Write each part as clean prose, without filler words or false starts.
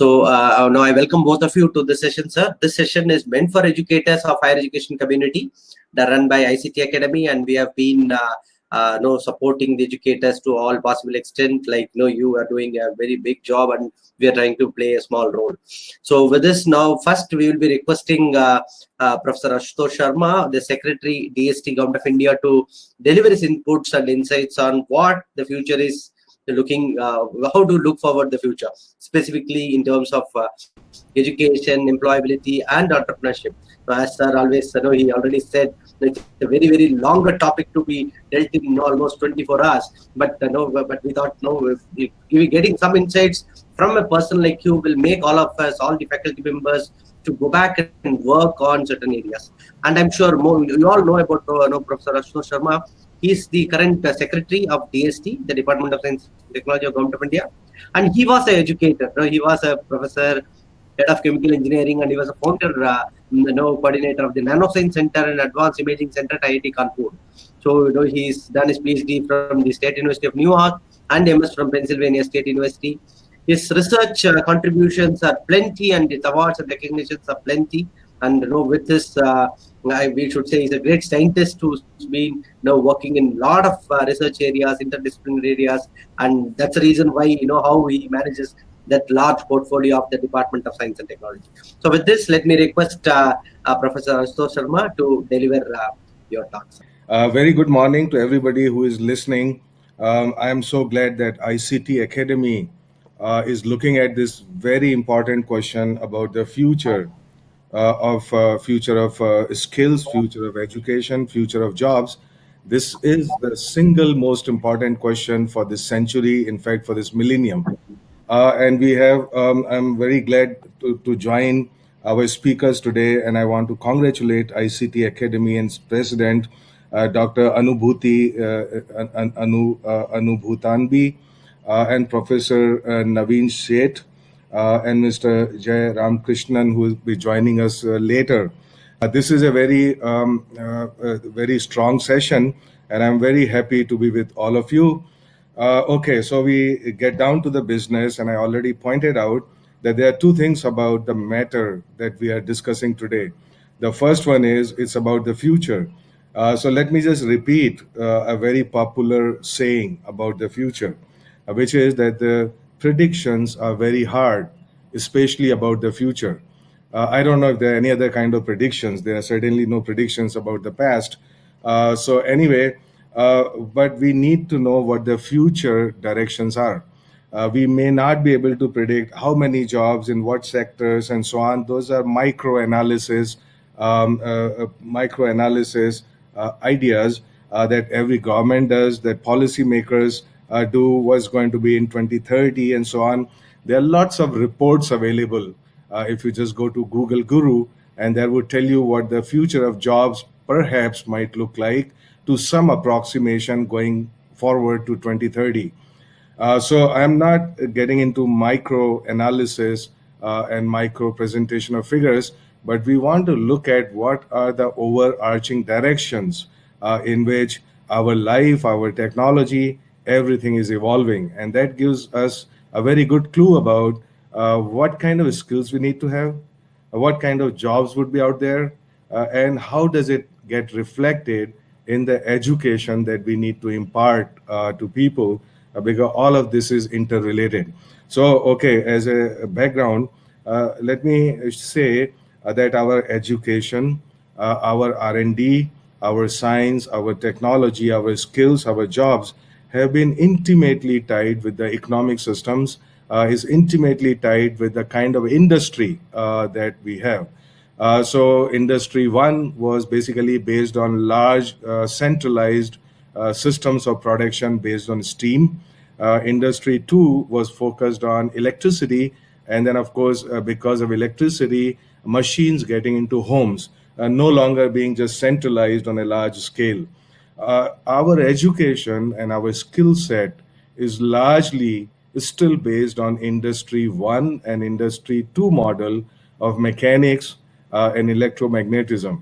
Now I welcome both of you to this session, sir. This session is meant for educators of higher education community. They're run by ICT Academy, and we have been supporting the educators to all possible extent. Like, you are doing a very big job, and we are trying to play a small role. So with this, now first we will be requesting Professor Ashutosh Sharma, the Secretary, DST Government of India, to deliver his inputs and insights on what the future is looking, how to look forward the future, specifically in terms of education, employability, and entrepreneurship. Now, as sir always, he already said it's a very, very longer topic to be dealt in almost 24 hours. But but we thought, if getting some insights from a person like you will make all of us, all the faculty members, to go back and work on certain areas. And I'm sure you all know about Professor Ashutosh Sharma. He's the current secretary of DST, the Department of Science and Technology of Government of India, and he was an educator. He was a professor, head of chemical engineering, and he was a founder, coordinator of the Nanoscience Center and Advanced Imaging Center at IIT Kanpur. So he's done his PhD from the State University of New York and MS from Pennsylvania State University. His research contributions are plenty, and his awards and recognitions are plenty. And with this, we should say he's a great scientist who's been working in a lot of research areas, interdisciplinary areas, and that's the reason why how he manages that large portfolio of the Department of Science and Technology. So with this, let me request Professor Ashutosh Sharma to deliver your talks. Very good morning to everybody who is listening. I am so glad that ICT Academy is looking at this very important question about the future of skills, future of education, future of jobs. This is the single most important question for this century, in fact, for this millennium. And we have, I'm very glad to join our speakers today, and I want to congratulate ICT Academy and President, Dr. Anubhutanbi, and Professor Naveen Sheth, and Mr. Jay Ramkrishnan, who will be joining us later. This is a very strong session, and I'm very happy to be with all of you. Okay, so we get down to the business, and I already pointed out that there are two things about the matter that we are discussing today. The first one is it's about the future. So let me just repeat a very popular saying about the future, which is that the predictions are very hard, especially about the future. I don't know if there are any other kind of predictions. There are certainly no predictions about the past. So anyway, but we need to know what the future directions are. We may not be able to predict how many jobs in what sectors and so on. Those are micro-analysis ideas that every government does, that policymakers do, what's going to be in 2030 and so on. There are lots of reports available. If you just go to Google Guru, and that would tell you what the future of jobs perhaps might look like to some approximation going forward to 2030. So I'm not getting into micro analysis and micro presentation of figures, but we want to look at what are the overarching directions in which our life, our technology, everything is evolving. And that gives us a very good clue about what kind of skills we need to have, what kind of jobs would be out there, and how does it get reflected in the education that we need to impart to people, because all of this is interrelated. So, okay, as a background, let me say that our education, our R&D, our science, our technology, our skills, our jobs have been intimately tied with the economic systems, is intimately tied with the kind of industry that we have. So Industry 1 was basically based on large centralized systems of production based on steam. Industry 2 was focused on electricity, and then of course, because of electricity, machines getting into homes, no longer being just centralized on a large scale. Our education and our skill set is largely still based on Industry 1 and Industry 2 model of mechanics and electromagnetism.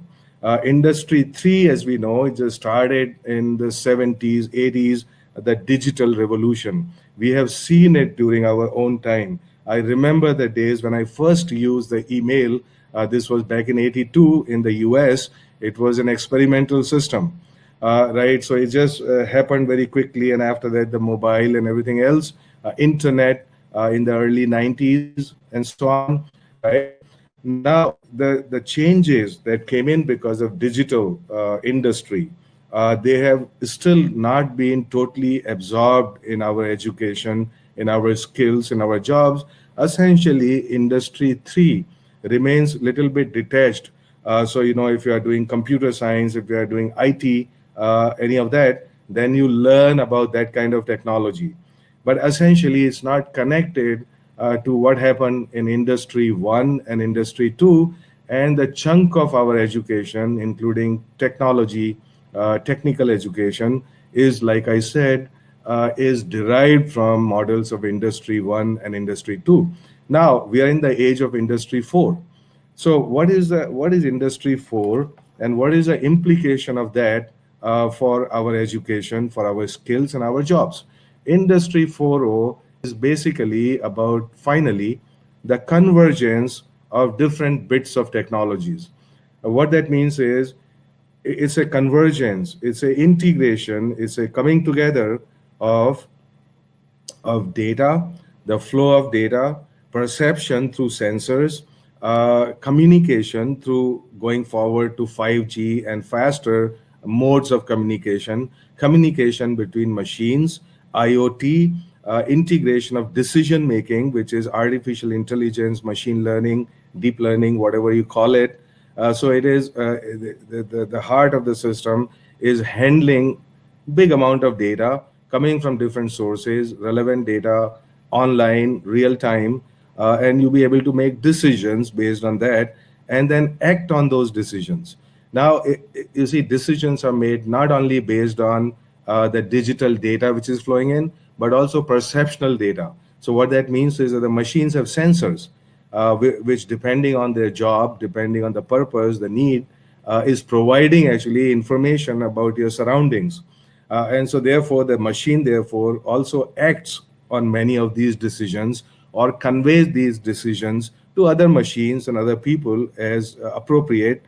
Industry 3, as we know, it just started in the 70s, 80s, the digital revolution. We have seen it during our own time. I remember the days when I first used the email. This was back in '82 in the US. It was an experimental system, right? So it just happened very quickly, and after that, the mobile and everything else, internet in the early '90s, and so on, right? Now, the changes that came in because of digital industry, they have still not been totally absorbed in our education, in our skills, in our jobs. Essentially, Industry 3 remains a little bit detached. So, if you are doing computer science, if you are doing IT, any of that, then you learn about that kind of technology. But essentially, it's not connected to what happened in Industry 1 and Industry 2. And the chunk of our education, including technology, technical education, is, like I said, is derived from models of Industry 1 and Industry 2. Now, we are in the age of Industry 4. So what is Industry 4, and what is the implication of that for our education, for our skills and our jobs? Industry 4.0 is basically about, finally, the convergence of different bits of technologies. What that means is, it's a convergence, it's a integration, it's a coming together of data, the flow of data, perception through sensors, communication through going forward to 5G and faster modes of communication, communication between machines, IoT, integration of decision making, which is artificial intelligence, machine learning, deep learning, whatever you call it. So it is the heart of the system is handling big amount of data coming from different sources, relevant data, online, real time, and you'll be able to make decisions based on that and then act on those decisions. Now, you see, decisions are made not only based on the digital data which is flowing in, but also perceptual data. So, what that means is that the machines have sensors, which, depending on their job, depending on the purpose, the need, is providing actually information about your surroundings. And so, therefore, the machine, therefore, also acts on many of these decisions or conveys these decisions to other machines and other people as appropriate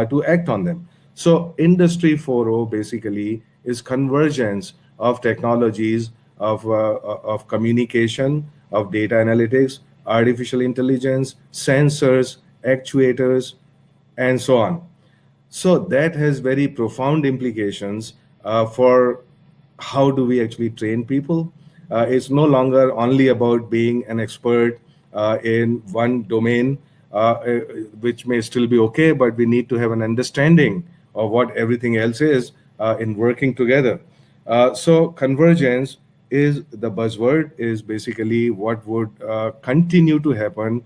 to act on them. So, Industry 4.0 basically is convergence of technologies of communication, of data analytics, artificial intelligence, sensors, actuators, and so on. So that has very profound implications for how do we actually train people. It's no longer only about being an expert in one domain, which may still be okay, but we need to have an understanding of what everything else is in working together. So convergence is the buzzword, is basically what would continue to happen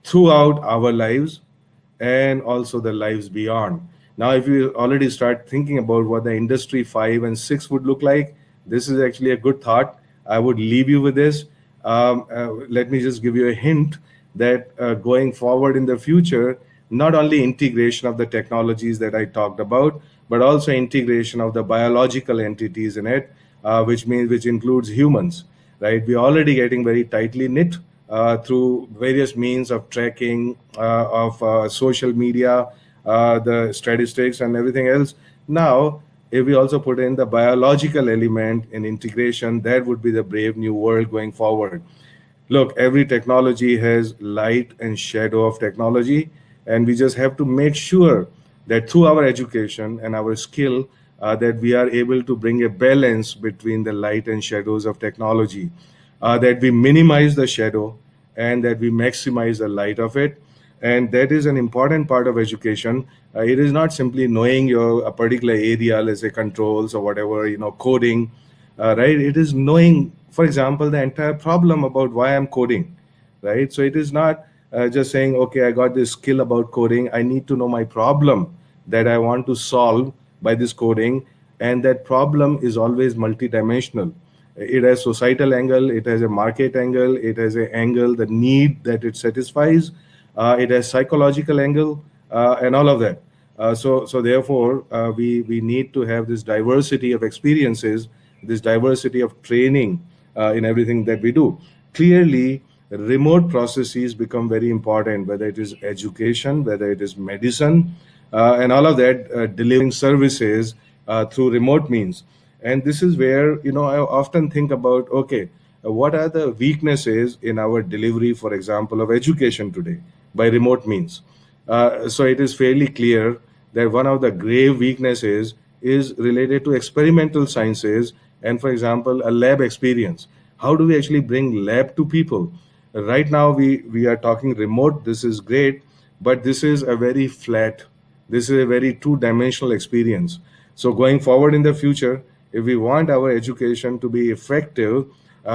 throughout our lives and also the lives beyond. Now, if you already start thinking about what the Industry 5 and 6 would look like, this is actually a good thought. I would leave you with this. Let me just give you a hint that going forward in the future, not only integration of the technologies that I talked about, but also integration of the biological entities in it, which includes humans, right? We're already getting very tightly knit through various means of tracking, of social media, the statistics, and everything else. Now, if we also put in the biological element in integration, that would be the brave new world going forward. Look, every technology has light and shadow of technology, and we just have to make sure that through our education and our skill, that we are able to bring a balance between the light and shadows of technology, that we minimize the shadow and that we maximize the light of it. And that is an important part of education. It is not simply knowing your a particular area, let's say controls or whatever, coding, right? It is knowing, for example, the entire problem about why I'm coding, right? So it is not just saying, okay, I got this skill about coding. I need to know my problem that I want to solve by this coding, and that problem is always multidimensional. It has societal angle, it has a market angle, it has an angle, the need that it satisfies, it has psychological angle, and all of that. So therefore, we need to have this diversity of experiences, this diversity of training in everything that we do. Clearly, remote processes become very important, whether it is education, whether it is medicine, and all of that, delivering services through remote means. And this is where, I often think about, okay, what are the weaknesses in our delivery, for example, of education today by remote means? So it is fairly clear that one of the grave weaknesses is related to experimental sciences and, for example, a lab experience. How do we actually bring lab to people? Right now, we are talking remote. This is great, but this is a very flat, this is a very two-dimensional experience. So going forward in the future, if we want our education to be effective,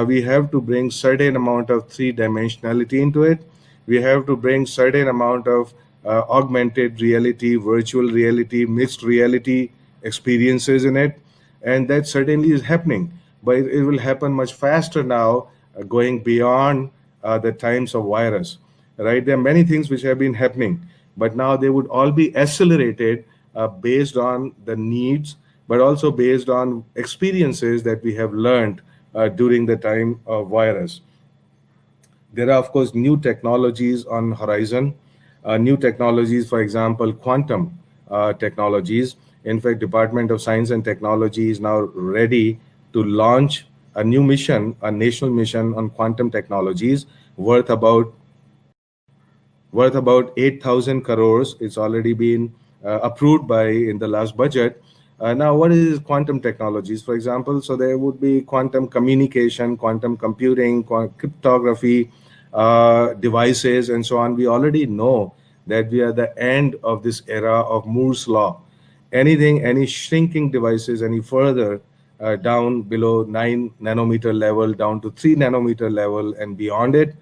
we have to bring certain amount of three-dimensionality into it. We have to bring certain amount of augmented reality, virtual reality, mixed reality experiences in it, and that certainly is happening. But it will happen much faster now, going beyond the times of virus. Right? There are many things which have been happening, but now they would all be accelerated based on the needs, but also based on experiences that we have learned during the time of virus. There are, of course, new technologies on horizon. New technologies, for example, quantum technologies. In fact, Department of Science and Technology is now ready to launch a new mission, a national mission on quantum technologies, worth about 8,000 crores. It's already been approved by in the last budget. Now, what is quantum technologies, for example? So there would be quantum communication, quantum computing, cryptography, devices, and so on. We already know that we are at the end of this era of Moore's law. Anything, any shrinking devices any further down below 9 nanometer level, down to 3 nanometer level, and beyond it,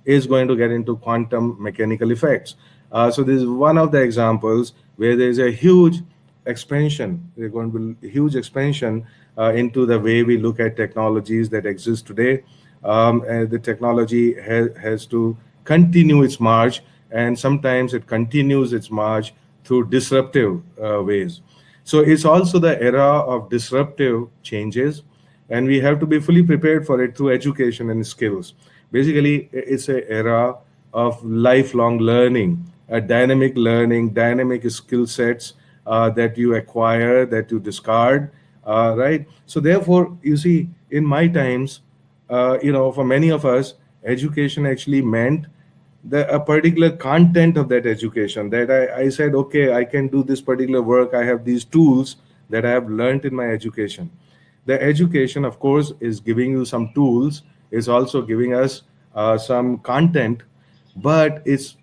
is going to get into quantum mechanical effects. So this is one of the examples where there is a huge expansion. There's going to be huge expansion into the way we look at technologies that exist today. And the technology has to continue its march, and sometimes it continues its march through disruptive ways. So it's also the era of disruptive changes, and we have to be fully prepared for it through education and skills. Basically, it's an era of lifelong learning, dynamic dynamic skill sets that you acquire, that you discard, right? So therefore, you see, in my times, for many of us, education actually meant a particular content of that education, that I said, okay, I can do this particular work. I have these tools that I have learned in my education. The education, of course, is giving you some tools, is also giving us some content, but it's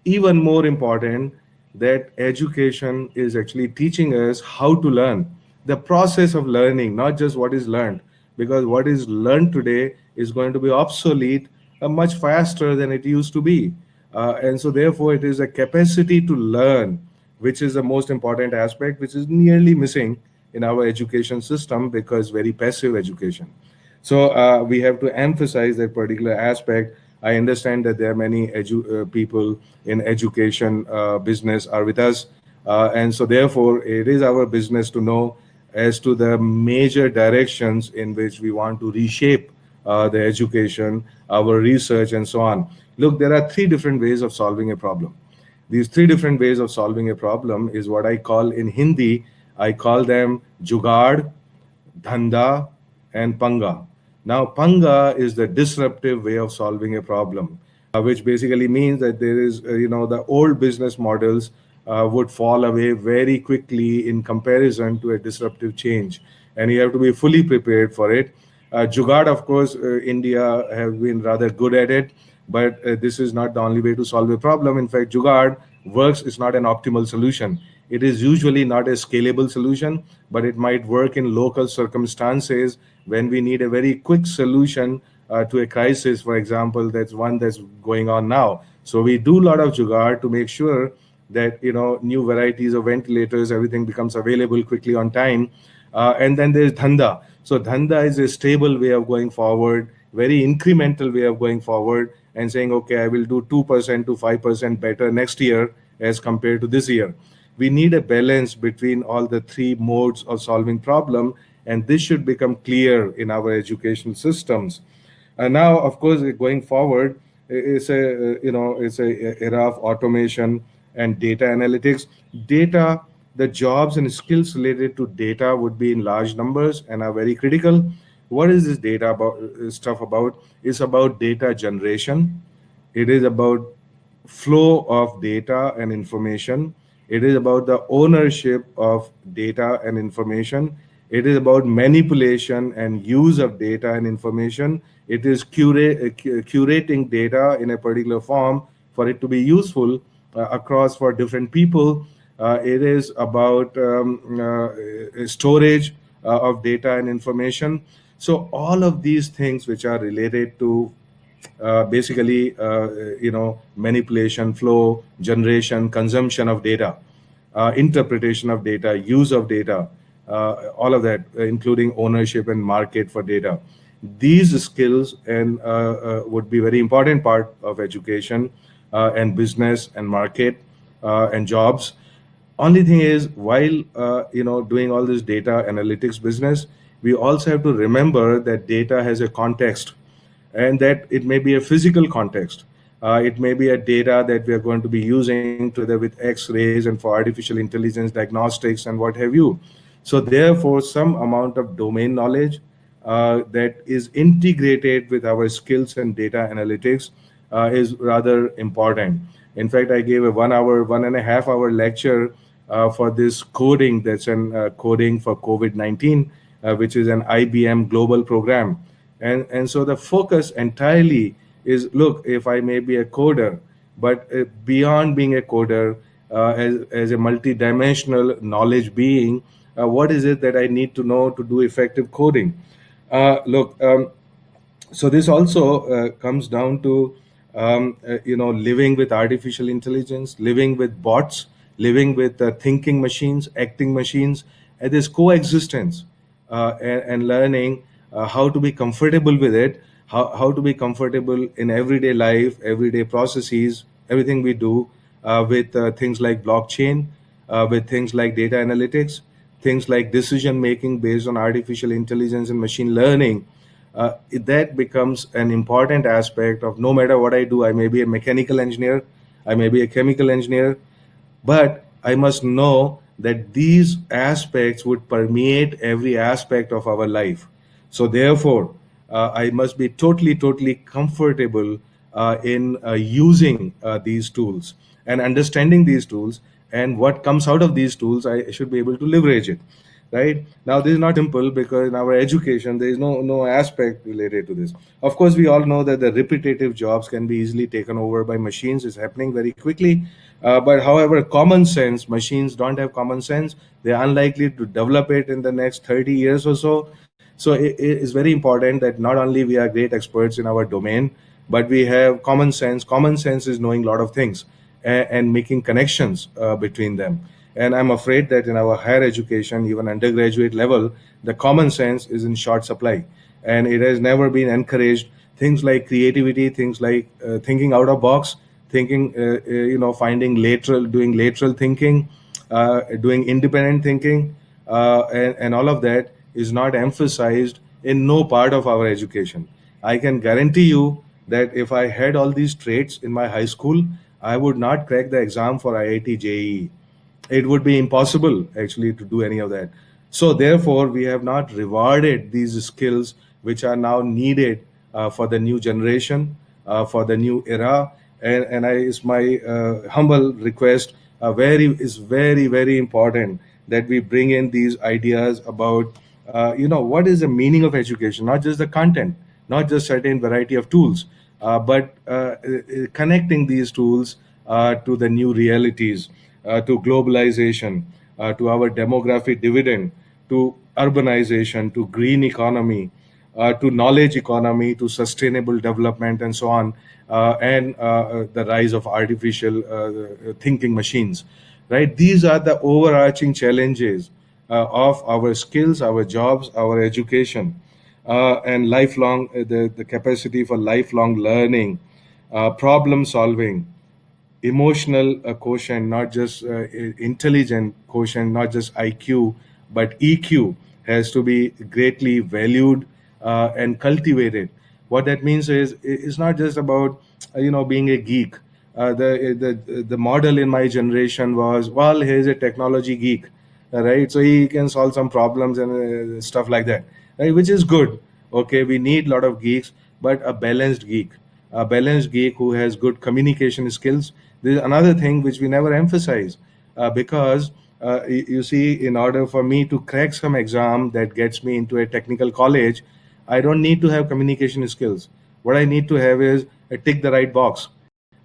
even more important that education is actually teaching us how to learn, the process of learning, not just what is learned, because what is learned today is going to be obsolete much faster than it used to be. And so, therefore, it is a capacity to learn, which is the most important aspect, which is nearly missing in our education system because very passive education. So we have to emphasize that particular aspect. I understand that there are many people in education business are with us, and so therefore it is our business to know as to the major directions in which we want to reshape the education, our research, and so on. Look, there are three different ways of solving a problem. These three different ways of solving a problem is what I call in Hindi, I call them Jugaad, Dhanda, and Panga. Now, Panga is the disruptive way of solving a problem, which basically means that there is, the old business models would fall away very quickly in comparison to a disruptive change. And you have to be fully prepared for it. Jugaad, of course, India have been rather good at it, but this is not the only way to solve a problem. In fact, Jugaad works is not an optimal solution. It is usually not a scalable solution, but it might work in local circumstances when we need a very quick solution to a crisis, for example, that's one that's going on now. So we do a lot of Jugaad to make sure that new varieties of ventilators, everything becomes available quickly on time. And then there's Dhanda. So Dhanda is a stable way of going forward, very incremental way of going forward, and saying, okay, I will do 2% to 5% better next year as compared to this year. We need a balance between all the three modes of solving problem, and this should become clear in our education systems. And now, of course, going forward, it's a it's a era of automation and data analytics. Data, the jobs and skills related to data would be in large numbers and are very critical. What is this data about stuff about? It's about data generation. It is about flow of data and information. It is about the ownership of data and information. It is about manipulation and use of data and information. It is curating data in a particular form for it to be useful across for different people. It is about storage of data and information. So all of these things which are related to basically manipulation, flow, generation, consumption of data, interpretation of data, use of data, all of that, including ownership and market for data. These skills and would be very important part of education and business and market and jobs. Only thing is, while doing all this data analytics business, we also have to remember that data has a context, and that it may be a physical context. It may be a data that we are going to be using together with X-rays and for artificial intelligence diagnostics and what have you. So therefore, some amount of domain knowledge that is integrated with our skills and data analytics is rather important. In fact, I gave a 1 hour, 1.5 hour lecture for this coding, that's an coding for COVID-19, which is an IBM global program. And so the focus entirely is, look, if I may be a coder, but beyond being a coder, as a multidimensional knowledge being, what is it that I need to know to do effective coding? Look, so this also comes down to living with artificial intelligence, living with bots, living with thinking machines, acting machines, and this coexistence, and learning how to be comfortable with it, how to be comfortable in everyday life, everyday processes, everything we do, with things like blockchain, with things like data analytics, things like decision making based on artificial intelligence and machine learning. That becomes an important aspect of, no matter what I do, I may be a mechanical engineer, I may be a chemical engineer, but I must know that these aspects would permeate every aspect of our life. So therefore, I must be totally comfortable in using these tools and understanding these tools, and what comes out of these tools, I should be able to leverage it. Right now, this is not simple because in our education there is no aspect related to this. Of course, we all know that the repetitive jobs can be easily taken over by machines. It's happening very quickly. But however, common sense, machines don't have common sense. They're unlikely to develop it in the next 30 years or so. So it is very important that not only we are great experts in our domain, but we have common sense. Common sense is knowing a lot of things and making connections between them. And I'm afraid that in our higher education, even undergraduate level, the common sense is in short supply, and it has never been encouraged. Things like creativity, things like thinking out of box, thinking, finding lateral, doing lateral thinking, doing independent thinking, and all of that is not emphasized in no part of our education. I can guarantee you that if I had all these traits in my high school, I would not crack the exam for IIT JEE. It would be impossible actually to do any of that. So therefore, we have not rewarded these skills which are now needed for the new generation, for the new era. And it's my humble request, very important that we bring in these ideas about what is the meaning of education, not just the content, not just certain variety of tools, but connecting these tools to the new realities, to globalization, to our demographic dividend, to urbanization, to green economy, to knowledge economy, to sustainable development, and so on, and the rise of artificial thinking machines. Right? These are the overarching challenges of our skills, our jobs, our education, and lifelong the capacity for lifelong learning, problem solving, emotional quotient, not just intelligent quotient, not just IQ, but EQ has to be greatly valued and cultivated. What that means is it's not just about being a geek. The model in my generation was, well, he's a technology geek, right? So he can solve some problems and stuff like that, right? Which is good. Okay, we need a lot of geeks, but a balanced geek who has good communication skills. This is another thing which we never emphasize, because you see, in order for me to crack some exam that gets me into a technical college, I don't need to have communication skills. What I need to have is a tick the right box.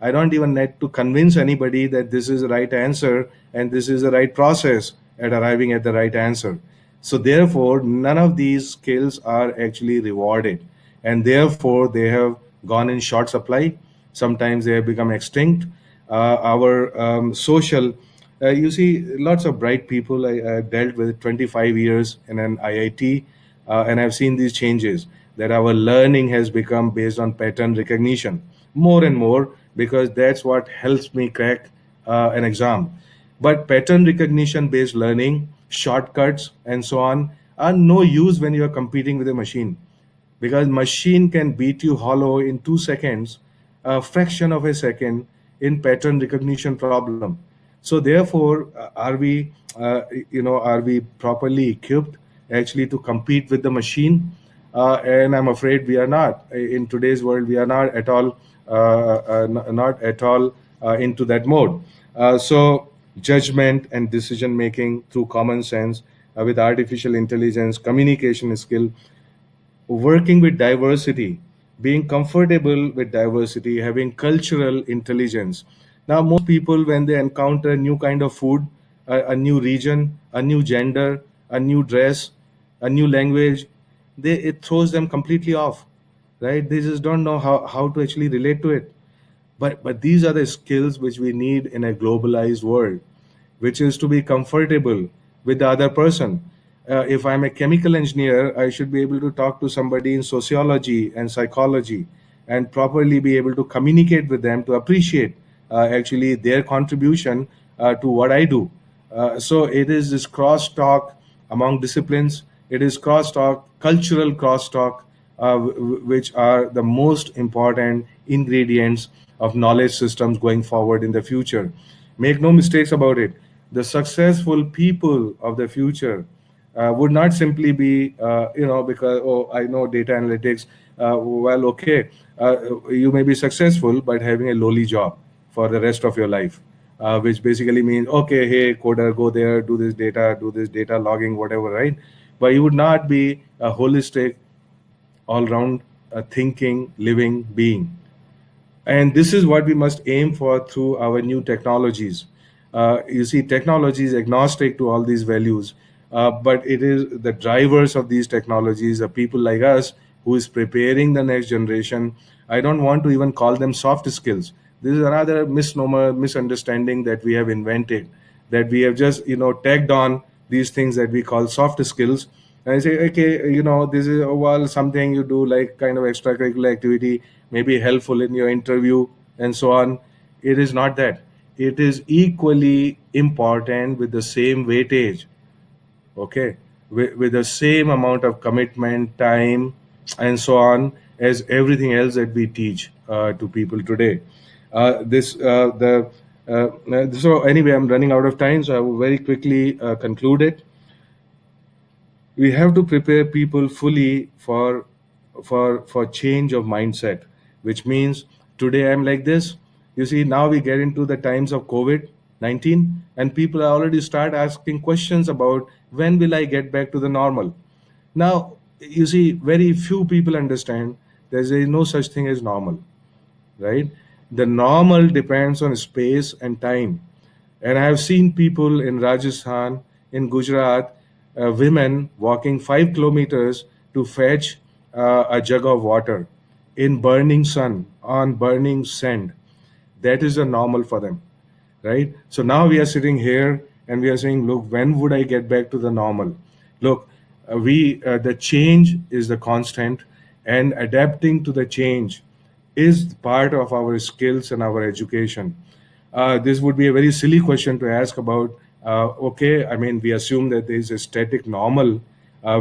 I don't even need to convince anybody that this is the right answer and this is the right process at arriving at the right answer. So, therefore, none of these skills are actually rewarded, and therefore, they have gone in short supply. Sometimes they have become extinct. Our social, you see, lots of bright people. I dealt with 25 years in an IIT, and I've seen these changes, that our learning has become based on pattern recognition more and more, because that's what helps me crack an exam. But pattern recognition based learning, shortcuts, and so on are no use when you are competing with a machine, because machine can beat you hollow in 2 seconds, a fraction of a second, in pattern recognition problem. So therefore, are we properly equipped actually to compete with the machine? And I'm afraid we are not. In today's world, we are not at all, not at all into that mode. So judgment and decision making through common sense, with artificial intelligence, communication skill, working with diversity, being comfortable with diversity, having cultural intelligence. Now, most people, when they encounter a new kind of food, a new region, a new gender, a new dress, a new language, it throws them completely off, right? They just don't know how to actually relate to it. But these are the skills which we need in a globalized world, which is to be comfortable with the other person. If I'm a chemical engineer, I should be able to talk to somebody in sociology and psychology and properly be able to communicate with them, to appreciate actually their contribution to what I do. So it is this crosstalk among disciplines. It is crosstalk, cultural crosstalk, which are the most important ingredients of knowledge systems going forward in the future. Make no mistakes about it. The successful people of the future would not simply be, because, oh, I know data analytics. Well, okay, you may be successful, but having a lowly job for the rest of your life, which basically means, okay, hey, coder, go there, do this data logging, whatever, right? But you would not be a holistic, all round thinking, living being. And this is what we must aim for through our new technologies. You see, technology is agnostic to all these values, but it is the drivers of these technologies, the people like us, who is preparing the next generation. I don't want to even call them soft skills. This is another misnomer, misunderstanding that we have invented, that we have just tagged on these things that we call soft skills. And I say, okay, this is, well, something you do, like kind of extracurricular activity, may be helpful in your interview and so on. It is not that. It is equally important with the same weightage, okay, with the same amount of commitment, time, and so on, as everything else that we teach to people today. This the So anyway, I'm running out of time, so I will very quickly conclude it. We have to prepare people fully for change of mindset, which means today I'm like this. You see, now we get into the times of COVID-19, and people are already start asking questions about, when will I get back to the normal. Now, you see, very few people understand there is no such thing as normal, right? The normal depends on space and time. And I have seen people in Rajasthan, in Gujarat, women walking 5 kilometers to fetch a jug of water in burning sun, on burning sand. That is the normal for them, right? So now we are sitting here and we are saying, look, when would I get back to the normal? Look, the change is the constant, and adapting to the change is part of our skills and our education. This would be a very silly question to ask about. Okay, I mean, we assume that there is a static normal,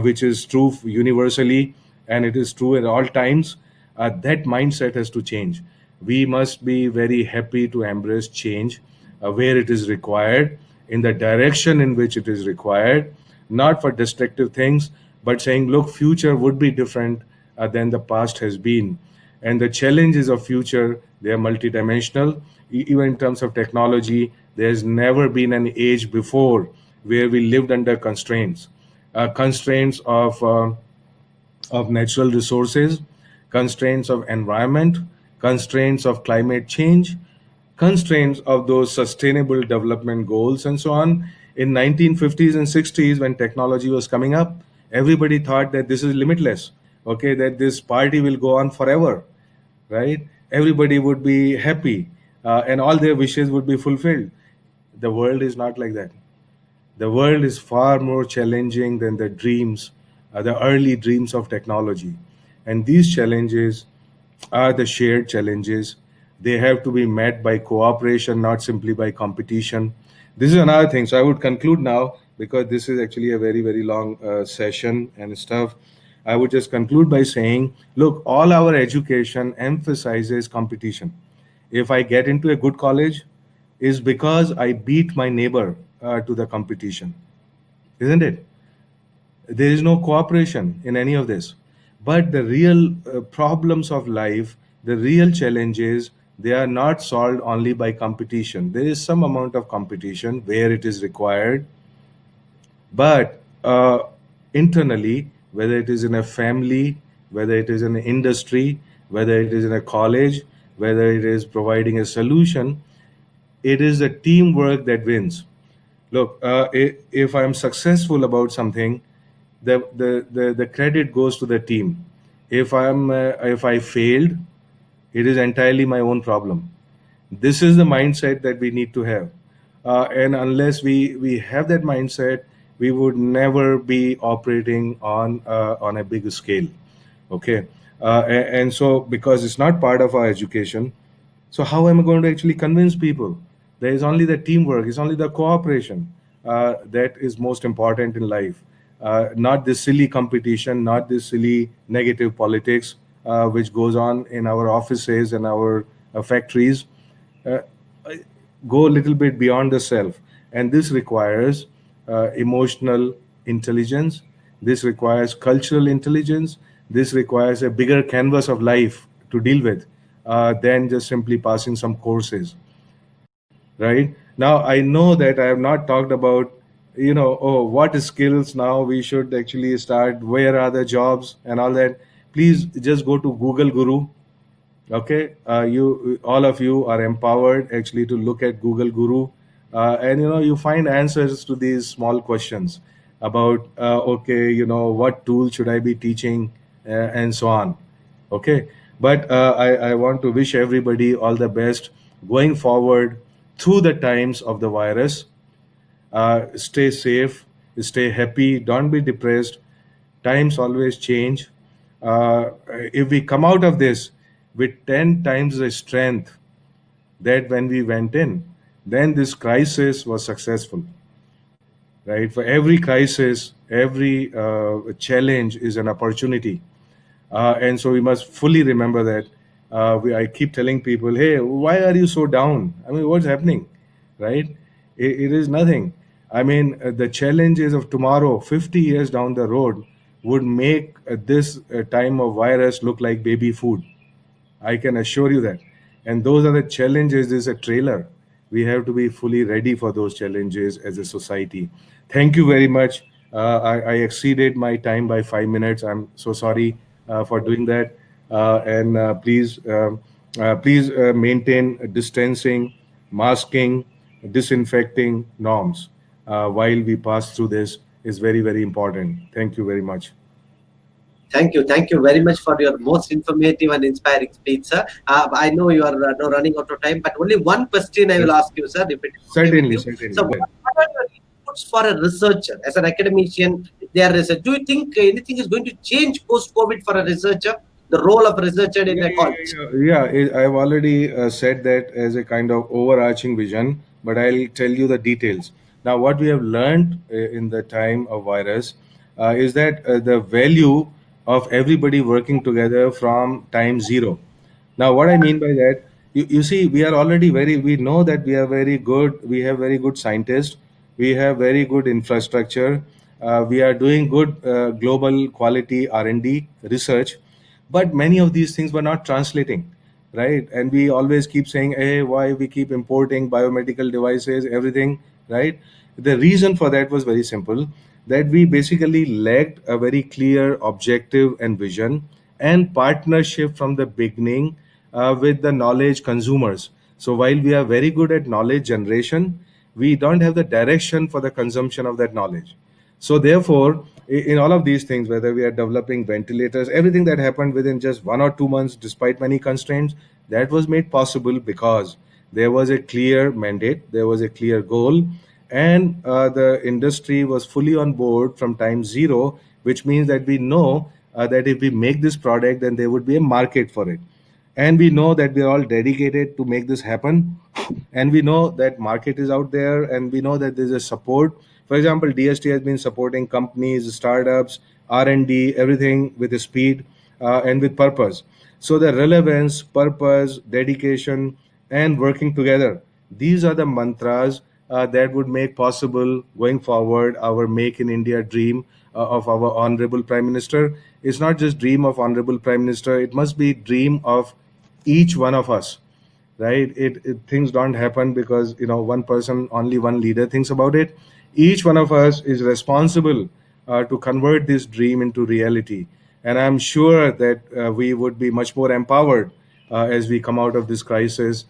which is true universally, and it is true at all times. That mindset has to change. We must be very happy to embrace change where it is required, in the direction in which it is required, not for destructive things, but saying, look, future would be different than the past has been. And the challenges of future, they are multidimensional. Even in terms of technology, there's never been an age before where we lived under constraints, constraints of natural resources, constraints of environment, constraints of climate change, constraints of those sustainable development goals, and so on. In 1950s and 60s, when technology was coming up, everybody thought that this is limitless, okay, that this party will go on forever, right? Everybody would be happy, and all their wishes would be fulfilled. The world is not like that. The world is far more challenging than the dreams, the early dreams of technology. And these challenges are the shared challenges. They have to be met by cooperation, not simply by competition. This is another thing. So I would conclude now, because this is actually a very, very long session and stuff. I would just conclude by saying, look, all our education emphasizes competition. If I get into a good college, is because I beat my neighbor to the competition, isn't it? There is no cooperation in any of this. But the real problems of life, the real challenges, they are not solved only by competition. There is some amount of competition where it is required, but internally, whether it is in a family, whether it is in an industry, whether it is in a college, whether it is providing a solution, it is the teamwork that wins. Look, if I'm successful about something, the credit goes to the team. If I failed, it is entirely my own problem. This is the mindset that we need to have, and unless we have that mindset, we would never be operating on a big scale. Okay, and so because it's not part of our education, so how am I going to actually convince people? There is only the teamwork, it's only the cooperation that is most important in life. Not this silly competition, not this silly negative politics which goes on in our offices and our factories. Uh, Go a little bit beyond the self. And this requires emotional intelligence, this requires cultural intelligence, this requires a bigger canvas of life to deal with than just simply passing some courses, right? Now I know that I have not talked about, oh, what skills now we should actually start, where are the jobs and all that. Please just go to Google Guru. Okay, you, all of you are empowered actually to look at Google Guru, and you find answers to these small questions about, okay, what tool should I be teaching, and so on. Okay, but I want to wish everybody all the best going forward through the times of the virus. Stay safe, stay happy, don't be depressed. Times always change. If we come out of this with 10 times the strength that when we went in, then this crisis was successful, right? For every crisis, every challenge is an opportunity. And so we must fully remember that. I keep telling people, hey, why are you so down? I mean, what's happening, right? It is nothing. I mean, the challenges of tomorrow, 50 years down the road, would make this time of virus look like baby food. I can assure you that. And those are the challenges. This is a trailer. We have to be fully ready for those challenges as a society. Thank you very much. I exceeded my time by 5 minutes. I'm so sorry for doing that. And please maintain distancing, masking, disinfecting norms while we pass through this is very, very important. Thank you very much. Thank you very much for your most informative and inspiring speech, sir. I know you are now running out of time, but only one question I will Yes. ask you, sir, if it is okay with Certainly, you. certainly. So, Go ahead. what are your inputs for a researcher, as an academician? Their research. Do you think anything is going to change post-COVID for a researcher? The role of researcher in a college? I've already said that as a kind of overarching vision, but I'll tell you the details. Now, what we have learned in the time of virus is that the value of everybody working together from time zero. Now, what I mean by that, You see, we are already we know that we are very good, we have very good scientists, we have very good infrastructure, we are doing good global quality R&D research, but many of these things were not translating, right? And we always keep saying, hey, why we keep importing biomedical devices, everything, right? The reason for that was very simple, that we basically lacked a very clear objective and vision and partnership from the beginning with the knowledge consumers. So while we are very good at knowledge generation, we don't have the direction for the consumption of that knowledge. So therefore, in all of these things, whether we are developing ventilators, everything that happened within just 1 or 2 months, despite many constraints, that was made possible because there was a clear mandate, there was a clear goal, and the industry was fully on board from time zero, which means that we know that if we make this product, then there would be a market for it, and we know that we are all dedicated to make this happen, and we know that market is out there, and we know that there's a support. For example, DST has been supporting companies, startups, R&D, everything with a speed and with purpose. So the relevance, purpose, dedication, and working together, these are the mantras that would make possible going forward our make in India dream of our honorable prime minister. It's not just dream of honorable prime minister, it must be dream of each one of us, right? Things don't happen because one person, only one leader thinks about it. Each one of us is responsible to convert this dream into reality, and I'm sure that we would be much more empowered as we come out of this crisis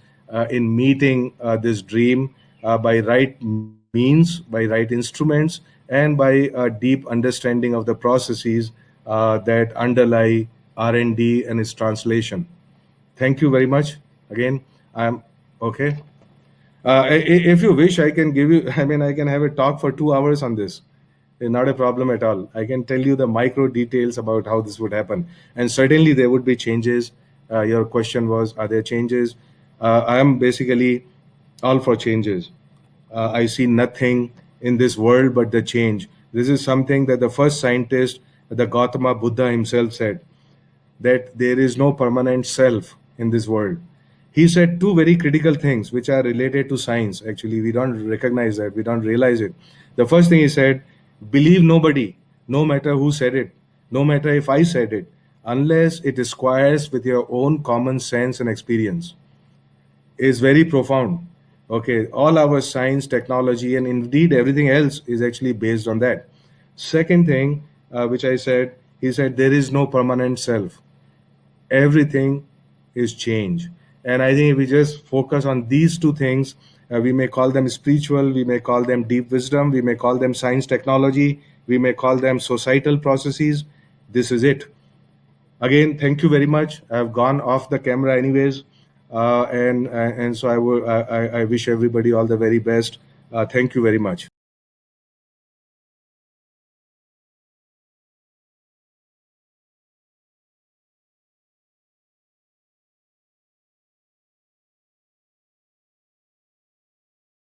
in meeting this dream by right means, by right instruments, and by a deep understanding of the processes that underlie R&D and its translation. Thank you very much. Again, I'm okay. If you wish, I can give you, I mean, I can have a talk for 2 hours on this. Not a problem at all. I can tell you the micro details about how this would happen. And certainly there would be changes. Your question was, are there changes? I am basically all for changes. I see nothing in this world but the change. This is something that the first scientist, the Gautama Buddha himself said, that there is no permanent self in this world. He said two very critical things which are related to science. Actually, we don't recognize that, we don't realize it. The first thing he said, believe nobody, no matter who said it, no matter if I said it, unless it squares with your own common sense and experience. Is very profound. Okay, all our science, technology, and indeed everything else is actually based on that. Second thing, which I said, he said, there is no permanent self, everything is change. And I think if we just focus on these two things, we may call them spiritual, we may call them deep wisdom, we may call them science, technology, we may call them societal processes. This is it. Again, thank you very much. I've gone off the camera anyways, and so I wish everybody all the very best. Thank you very much.